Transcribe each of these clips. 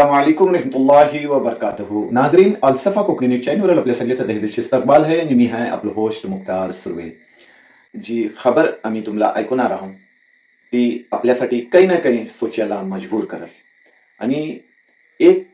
अस्सलाम वालेकुम रहमतुल्लाहि व बरकातहू. नाजरीन, अलसफा कोकणी न्यूज चॅनलवर आपल्या सगळ्याचं तहेदिलशी इस्तकबाल आहे आणि मी आहे आपलं होस्ट मुख्तार सुर्वे. जी खबर आम्ही तुम्हाला ऐकवणार आहोत ती आपल्यासाठी काही ना काही सोचायला मजबूर करेल आणि एक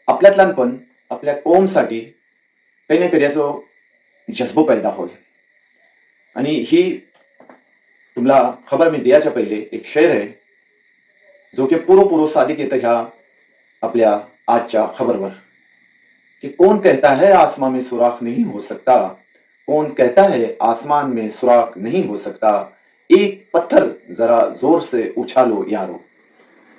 आपल्यातल्यान पण आपल्या कौमसाठी काही ना काही याचो जज्बो पैदा होईल. आणि ही तुम्हाला खबर मी द्यायच्या पहिले एक शेर आहे जो कि पूरो सादिक येतं ह्या आपल्या आजच्या खबरवर कि कौन कहता है आसमान में सुराख नहीं हो सकता, कौन कहता है आसमान में सुराख नहीं हो सकता, एक पत्थर जरा जोर से उछालो यारो.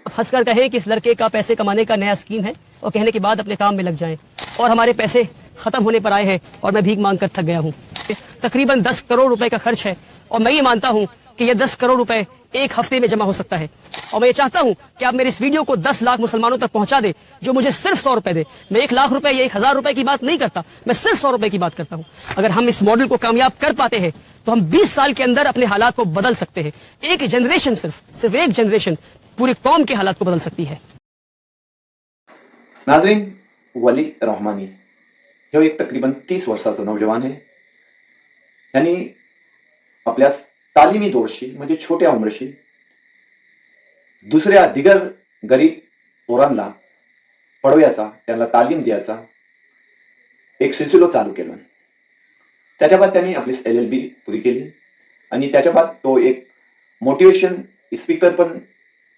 हंसकर कहे कि इस लड़के का पैसे कमाने का नया स्कीम है और कहने के बाद अपने काम में लग जाएं और हमारे पैसे खत्म होने पर आए हैं और मैं भीख मांग कर थक गया हूँ. तकरीबन 10 करोड़ रुपए का खर्च है और मैं ये मानता हूँ कि ये 10 करोड़ रुपए एक हफ्ते में जमा हो सकता है और मैं ये चाहता हूँ कि आप मेरे इस वीडियो को 10 लाख मुसलमानों तक पहुंचा दे जो मुझे सिर्फ 100 रुपए दे. मैं 1 लाख रुपए या 1,000 रुपए की बात नहीं करता, मैं सिर्फ 100 रुपए की बात करता हूँ. अगर हम इस मॉडल को कामयाब कर पाते हैं तो हम 20 साल के अंदर अपने हालात को बदल सकते हैं. एक जनरेशन, सिर्फ एक जनरेशन पूरी कौम के हालात को बदल सकती है. नाजरीन, वली रहमानी ह्यो एक तकरीबन 30 वर्षाचा नौजवान आहे. यांनी आपल्या तालिमी दौरशी म्हणजे छोट्या उमरशी दुसऱ्या दिगर गरीब पोरांना पडवायचा, त्यांना तालीम द्यायचा एक सिलसिलो चालू केला. त्याच्या बाद त्यांनी आपली LLB पुरी केली आणि त्याच्या बाद तो एक मोटिवेशन स्पीकर पण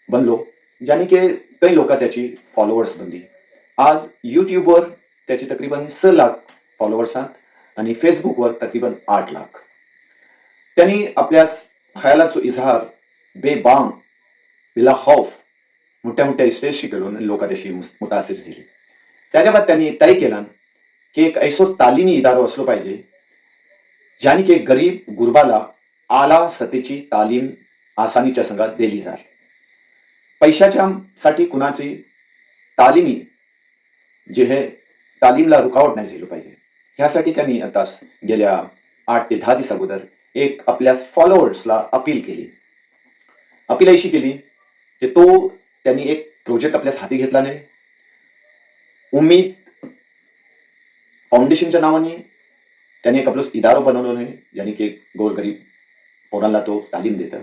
बनलो, ज्याने की काही लोक त्याची फॉलोअर्स बनली. आज युट्यूबवर त्याची तकरीबन 6 लाख फॉलोअर्स आहेत आणि फेसबुकवर तकरीबन 8 लाख. त्यांनी आपल्या खयालाचो इजहार बेबाम बिला खौफ मोठ्या मोठ्या स्टेजशी घडून लोक त्याशी मुतासिर झाली. त्याच्या बाद त्यांनी तय केला की एक ऐसो तालिमी इदारो असलो पाहिजे ज्याने की गरीब गुरबाला आला सतीची तालीम आसानीच्या संघात दिली जाईल. पैशाच्या साठी कुणाची तालिमी जे हे तालीमला रुकावट नाही झाली पाहिजे. ह्यासाठी त्यांनी आता गेल्या 8 ते 10 दिवस अगोदर एक आपल्या फॉलोअर्सला अपील केली. अपील अशी केली की तो त्यांनी एक प्रोजेक्ट आपल्यास हाती घेतला नाही. उम्मीद फाउंडेशनच्या नावाने त्यांनी एक आपलं इदारो बनवलं नाही ज्याने की गोरगरीब पोरांना तो तालीम देतात.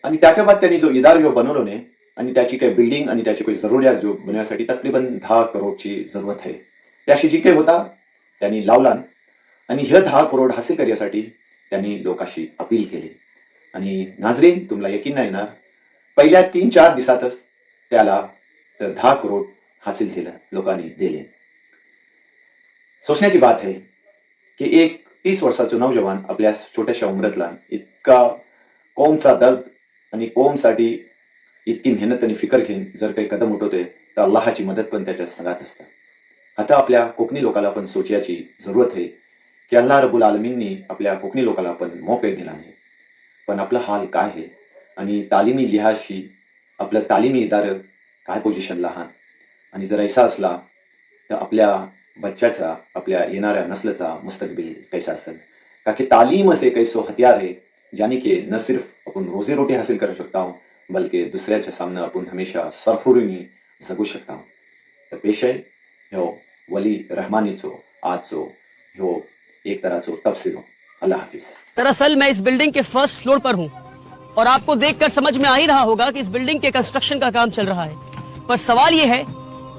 आणि त्याच्या बाद त्यांनी जो इदारो बनवलो नाही आणि त्याची काही बिल्डिंग आणि त्याची काही जरुरियात जो बनवण्यासाठी तकरीबन 10 करोडची जरूरत आहे. त्याशी जी काही होता त्यांनी लावला आणि हे 10 करोड हासिल करण्यासाठी त्यांनी लोकांशी अपील केली. आणि नाजरीन, तुम्हाला यकीन नाही येणार, पहिल्या 3-4 दिवसातच त्याला 10 करोड हासिल झालं, लोकांनी दिले. सोचण्याची बात आहे की एक 30 वर्षाचा नौजवान आपल्या छोट्याशा उमरातला इतका कौमचा दर्द आणि कौमसाठी इतकी मेहनत आणि फिकर घेऊन जर काही कदम उठवतोय तर अल्लाहाची मदत पण त्याच्या संगात असते. आता आपल्या कोकणी लोकाला पण सोचायची जरूरत आहे की अल्लाह रब्बुल आलमीननी आपल्या कोकणी लोकाला पण मोकळे दिला नाही, पण आपला हाल काय आहे आणि तालिमी लिहाजशी आपलं तालिमी इदार काय पोझिशनला आहात आणि जर ऐसा असला तर आपल्या बच्च्याचा, आपल्या येणाऱ्या नस्लचा मुस्तकबिल कैसा असेल. का की तालीमच एक ऐसो हथियार है ज्याने की न सिर्फ आपण रोजी रोटी हासिल करू शकता हूँ बल्कि दुसऱ्याच्या सामने आपण हमेशा सरखुरीने जगू शकता हूँ. तर पेश आहे ह्यो वली रहमानीचो आजचो ह्यो एक तरहचो तफसीर. अल्लाह हाफिज. दरअसल मैं इस बिल्डिंग के फर्स्ट फ्लोर पर हूँ और आपको देखकर समझ में आ ही रहा होगा कि इस बिल्डिंग के कंस्ट्रक्शन का काम चल रहा है. पर सवाल ये है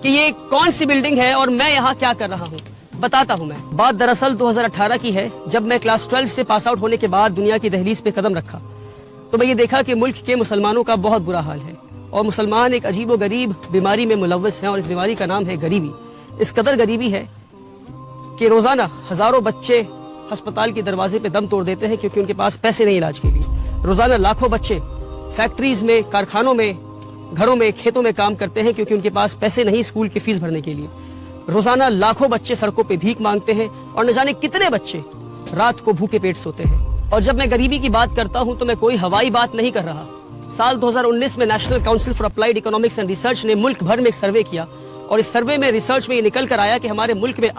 कि ये कौन सी बिल्डिंग है और मैं यहाँ क्या कर रहा हूँ. बताता हूँ. मैं बात दरअसल 2018 की है, जब मैं क्लास 12 से पास आउट होने के बाद दुनिया की दहलीज पे कदम रखा तो मैं ये देखा कि मुल्क के मुसलमानों का बहुत बुरा हाल है और मुसलमान एक अजीबो गरीब बीमारी में मुलव्वस हैं और इस बीमारी का नाम है गरीबी. इस कदर गरीबी है कि रोजाना हजारों बच्चे अस्पताल के दरवाजे पे दम तोड़ देते हैं क्योंकि उनके पास पैसे नहीं इलाज के लिए. रोजाना लाखों बच्चे फैक्ट्रीज में, कारखानों में, घरों में, खेतों में काम करते हैं क्योंकि उनके पास पैसे नहीं स्कूल की फीस भरने के लिए. रोजाना लाखों बच्चे सड़कों पे भीख मांगते हैं और न जाने कितने बच्चे रात को भूखे पेट सोते हैं. और जब मैं गरीबी की बात करता हूं तो मैं कोई हवाई बात नहीं कर रहा. साल 2019 में national council for applied economics and research ने मुल्क भर में एक सर्वे किया और इस सर्वे में, रिसर्च में ये निकल कर आया कि हमारे मुल्क में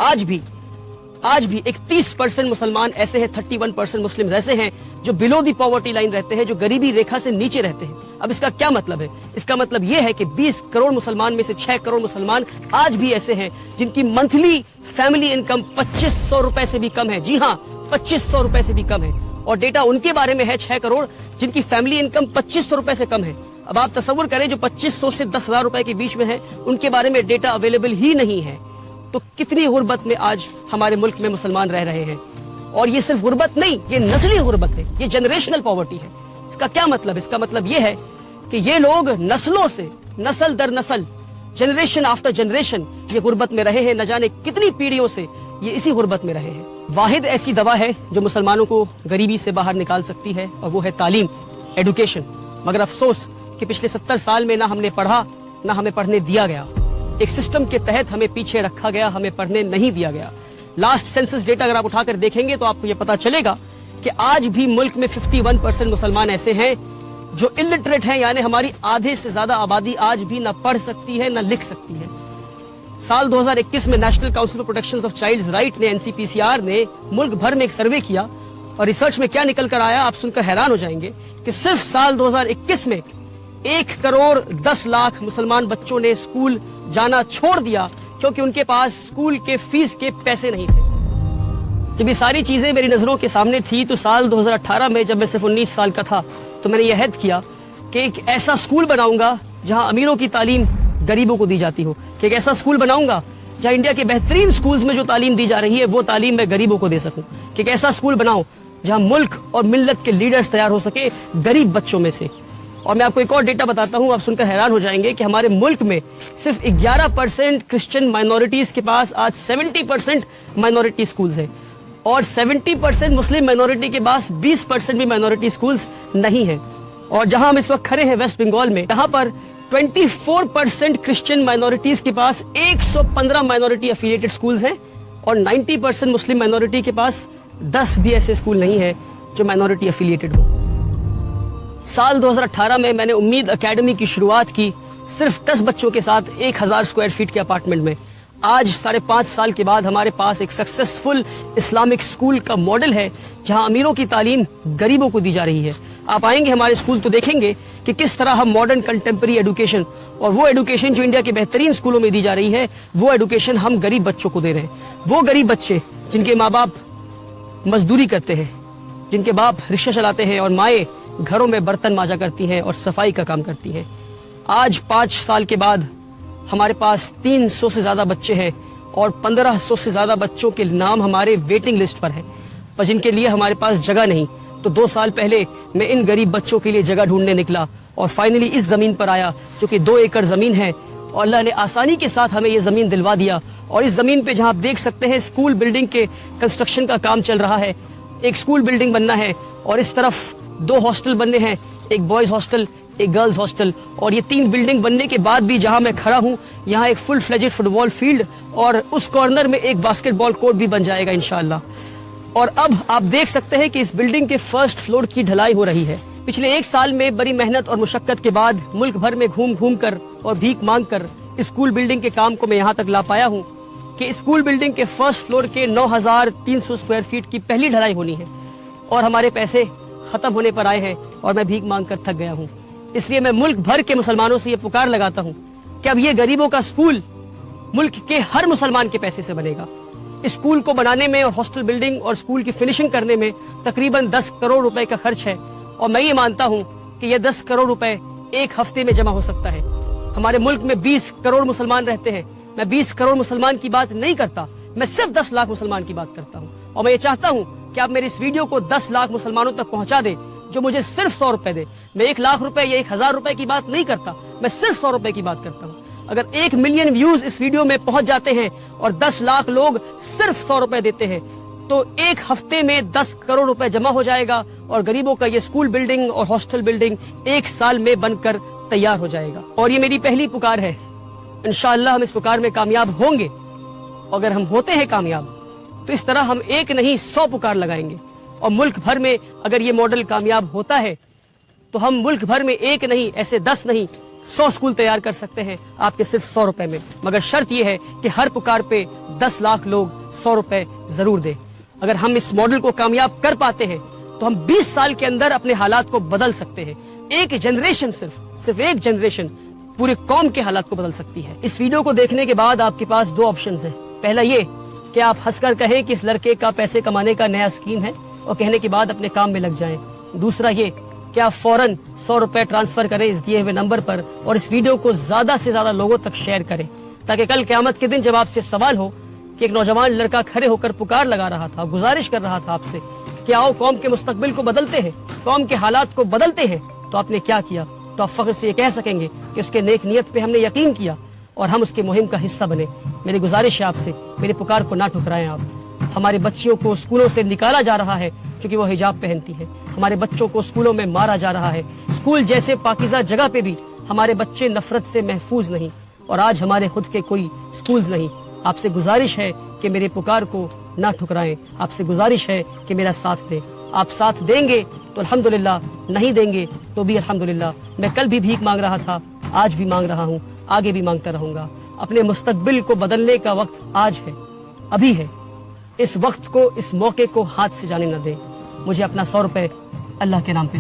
आज भी 31% मुसलमान ऐसे हैं, 31% मुस्लिम ऐसे हैं जो बिलो दी पॉवर्टी लाइन रहते हैं, जो गरीबी रेखा से नीचे रहते हैं। अब इसका क्या मतलब है? इसका मतलब यह है कि 20 करोड़ मुसलमान में से 6 करोड़ मुसलमान आज भी ऐसे हैं जिनकी मंथली फैमिली इनकम 2500 रुपए से भी कम है। जी हाँ, 2500 रुपए से भी कम है। और डेटा उनके बारे में है 6 करोड़ जिनकी फैमिली इनकम 2500 रुपए से कम है। अब आप तसव्वुर करें, जो 2500 से 10,000 रुपए के बीच में है, उनके बारे में डेटा अवेलेबल ही नहीं है। तो कितनी गुर्बत में आज हमारे मुल्क में मुसलमान रह रहे हैं। और ये सिर्फ गुर्बत नहीं, ये नस्ली गुर्बत है, ये जनरेशनल पॉवर्टी है। इसका क्या मतलब? इसका मतलब ये है कि ये लोग नस्लों से, नस्ल दर नस्ल, जनरेशन आफ्टर जनरेशन ये गुर्बत में रहे हैं। न जाने कितनी पीढ़ियों से ये इसी गुर्बत में रहे हैं। वाहिद ऐसी दवा है जो मुसलमानों को गरीबी से बाहर निकाल सकती है, और वो है तालीम, एडुकेशन। मगर अफसोस कि पिछले 70 साल में ना हमने पढ़ा, ना हमें पढ़ने दिया गया। एक सिस्टम के तहत हमें पीछे रखा गया, हमें पढ़ने नहीं दिया गया। लास्ट सेंसस डेटा अगर आप उठाकर देखेंगे तो आपको यह पता चलेगा कि आज भी मुल्क में 51% मुसलमान ऐसे हैं जो इलिटरेट हैं, यानी हमारी आधे से ज्यादा आबादी आज भी ना पढ़ सकती है, ना लिख सकती है। साल 2021 में national council for protection of childs right ने, NCPCR ने मुल्क भर में एक सर्वे किया, और रिसर्च में क्या निकल कर आया आप सुनकर हैरान हो जाएंगे कि सिर्फ साल 2021 में 1,10,00,000 मुसलमान बच्चों ने स्कूल जाना छोड़ दिया क्योंकि उनके पास स्कूल के फीस के पैसे नहीं थे। जब ये सारी चीजें मेरी नजरों के सामने थी तो साल 2018 में, जब मैं सिर्फ 19 साल का था, तो मैंने यह अहद किया कि एक ऐसा स्कूल बनाऊंगा जहां अमीरों की तालीम गरीबों को दी जाती हो, कि एक ऐसा स्कूल बनाऊंगा जहां इंडिया के बेहतरीन स्कूल्स में जो तालीम दी जा रही है वो तालीम मैं गरीबों को दे सकूं, कि एक ऐसा स्कूल बनाऊं जहां मुल्क और मिल्लत के लीडर्स तैयार हो सके गरीब बच्चों में से। और मैं आपको एक और डेटा बताता हूं, आप सुनकर हैरान हो जाएंगे कि हमारे मुल्क में सिर्फ 11% क्रिश्चियन माइनॉरिटीज के पास आज 70% माइनॉरिटी स्कूल्स हैं, और 70% मुस्लिम माइनॉरिटी के पास 20% भी माइनॉरिटी स्कूल्स नहीं है। और जहां हम इस वक्त खड़े हैं वेस्ट बंगाल में, जहां पर 24% क्रिश्चियन माइनॉरिटीज के पास 115 माइनॉरिटी एफिलिएटेड स्कूल्स हैं, और 90% मुस्लिम माइनॉरिटी के पास 10 भी ऐसे स्कूल नहीं है जो माइनॉरिटी एफिलिएटेड हो। साल 2018 में मैंने उम्मीद एकेडमी की शुरुआत की सिर्फ 10 बच्चों के साथ 1000 स्क्वायर फीट के अपार्टमेंट में। आज 5.5 साल के बाद हमारे पास एक सक्सेसफुल इस्लामिक स्कूल का मॉडल है जहां अमीरों की तालीम गरीबों को दी जा रही है। आप आएंगे हमारे स्कूल तो देखेंगे कि किस तरह हम मॉडर्न कंटेम्प्रेरी एजुकेशन, और वो एजुकेशन जो इंडिया के बेहतरीन स्कूलों में दी जा रही है, वो एजुकेशन हम गरीब बच्चों को दे रहे हैं। वो गरीब बच्चे जिनके माँ बाप मजदूरी करते हैं, जिनके बाप रिक्शा चलाते हैं और माएँ घरों में बर्तन मांजा करती हैं और सफाई का काम करती हैं। आज 5 साल के बाद हमारे पास 300 से ज्यादा बच्चे हैं, और 1500 से ज्यादा बच्चों के नाम हमारे वेटिंग लिस्ट पर हैं, पर जिनके लिए हमारे पास जगह नहीं। तो 2 साल पहले मैं इन गरीब बच्चों के लिए जगह ढूंढने निकला, और फाइनली इस जमीन पर आया जो कि 2 एकड़ जमीन है, और अल्लाह ने आसानी के साथ हमें ये जमीन दिलवा दिया। और इस जमीन पे जहां आप देख सकते हैं स्कूल बिल्डिंग के कंस्ट्रक्शन का काम चल रहा है। एक स्कूल बिल्डिंग बनना है, और इस तरफ 2 हॉस्टल बनने हैं, एक बॉयज हॉस्टल, एक गर्ल्स हॉस्टल। और ये 3 बिल्डिंग बनने के बाद भी जहां मैं खड़ा हूं, यहाँ एक फुल फ्लेजेड फुटबॉल फील्ड, और उस कॉर्नर में एक बास्केटबॉल कोर्ट भी बन जाएगा इंशाअल्लाह। और अब आप देख सकते हैं कि इस बिल्डिंग के फर्स्ट फ्लोर की ढलाई हो रही है। पिछले 1 साल में बड़ी मेहनत और मुशक्कत के बाद मुल्क भर में घूम घूम कर और भीख मांग कर स्कूल बिल्डिंग के काम को मैं यहाँ तक ला पाया हूँ कि स्कूल बिल्डिंग के फर्स्ट फ्लोर के 9300 स्क्वायर फीट की पहली ढलाई होनी है, और हमारे पैसे खत्म होने पर आए हैं और मैं भीख मांग कर थक गया हूँ। इसलिए मैं मुल्क भर के मुसलमानों से ये पुकार लगाता हूँ कि अब ये गरीबों का स्कूल मुल्क के हर मुसलमान के पैसे से बनेगा। स्कूल को बनाने में और हॉस्टल बिल्डिंग और स्कूल की फिनिशिंग करने में तकरीबन 10 करोड़ रुपए का खर्च है, और मैं ये मानता हूँ कि ये 10 करोड़ रुपए 1 हफ्ते में जमा हो सकता है। हमारे मुल्क में 20 करोड़ मुसलमान रहते हैं। मैं 20 करोड़ मुसलमान की बात नहीं करता, मैं सिर्फ 10 लाख मुसलमान की बात करता हूँ। और मैं ये चाहता हूँ कि आप मेरी इस वीडियो को 10 लाख मुसलमानों तक पहुंचा दे जो मुझे सिर्फ 100 रुपए दे। मैं 1 लाख रुपए या 1000 रुपए की बात नहीं करता, मैं सिर्फ 100 रुपए की बात करता हूँ। अगर 1 मिलियन व्यूज इस वीडियो में पहुंच जाते हैं और 10 लाख लोग सिर्फ 100 रुपए देते हैं, तो 1 हफ्ते में 10 करोड़ रुपए जमा हो जाएगा, और गरीबों का ये स्कूल बिल्डिंग और हॉस्टल बिल्डिंग 1 साल में बनकर तैयार हो जाएगा। और ये मेरी पहली पुकार है, इंशाअल्लाह हम इस पुकार में कामयाब होंगे। अगर हम होते हैं कामयाब तो इस तरह हम 1 नहीं 100 पुकार लगाएंगे, और मुल्क भर में अगर ये मॉडल कामयाब होता है तो हम मुल्क भर में 1 नहीं, ऐसे 10 नहीं, 100 स्कूल तैयार कर सकते हैं आपके सिर्फ 100 रुपए में। मगर शर्त यह है कि हर पुकार पे 10 लाख लोग 100 रुपए जरूर दे। अगर हम इस मॉडल को कामयाब कर पाते हैं तो हम 20 साल के अंदर अपने हालात को बदल सकते हैं। एक जनरेशन, सिर्फ एक जनरेशन पूरे कौम के हालात को बदल सकती है। इस वीडियो को देखने के बाद आपके पास दो ऑप्शंस हैं। पहला ये कि आप हंसकर कहें कि इस लड़के का पैसे कमाने का नया स्कीम है और कहने के बाद अपने काम में लग जाएं। दूसरा ये कि आप फौरन 100 रुपए ट्रांसफर करें इस दिए हुए नंबर पर और इस वीडियो को ज्यादा से ज्यादा लोगों तक शेयर करें, ताकि कल क़यामत के दिन जब आपसे सवाल हो कि एक नौजवान लड़का खड़े होकर पुकार लगा रहा था, गुजारिश कर रहा था आपसे कि आओ कौम के मुस्तकबिल को बदलते हैं, कौम के हालात को बदलते हैं, तो आपने क्या किया, तो आप फख्र से ये कह सकेंगे कि उसके नेक नियत पे हमने यकीन किया और हम उसकी मुहिम का हिस्सा बने। मेरी गुजारिश है आपसे, मेरे पुकार को ना ठुकराएं आप। हमारे बच्चियों को स्कूलों से निकाला जा रहा है क्योंकि वो हिजाब पहनती है। हमारे बच्चों को स्कूलों में मारा जा रहा है। स्कूल जैसे पाकीज़ा जगह पे भी हमारे बच्चे नफरत से महफूज नहीं और आज हमारे खुद के कोई स्कूल्स नहीं। आपसे गुजारिश है कि मेरे पुकार को ना ठुकराएं। आपसे गुजारिश है कि मेरा साथ दें। आप साथ देंगे तो अल्हम्दुलिल्लाह, नहीं देंगे तो भी अल्हम्दुलिल्लाह। मैं कल भी भीख मांग रहा था, आज भी मांग रहा हूँ, आगे भी मांगता रहूंगा। अपने मुस्तकबिल को बदलने का वक्त आज है, अभी है। इस वक्त को, इस मौके को हाथ से जाने न दें। मुझे अपना 100 रुपए अल्लाह के नाम पे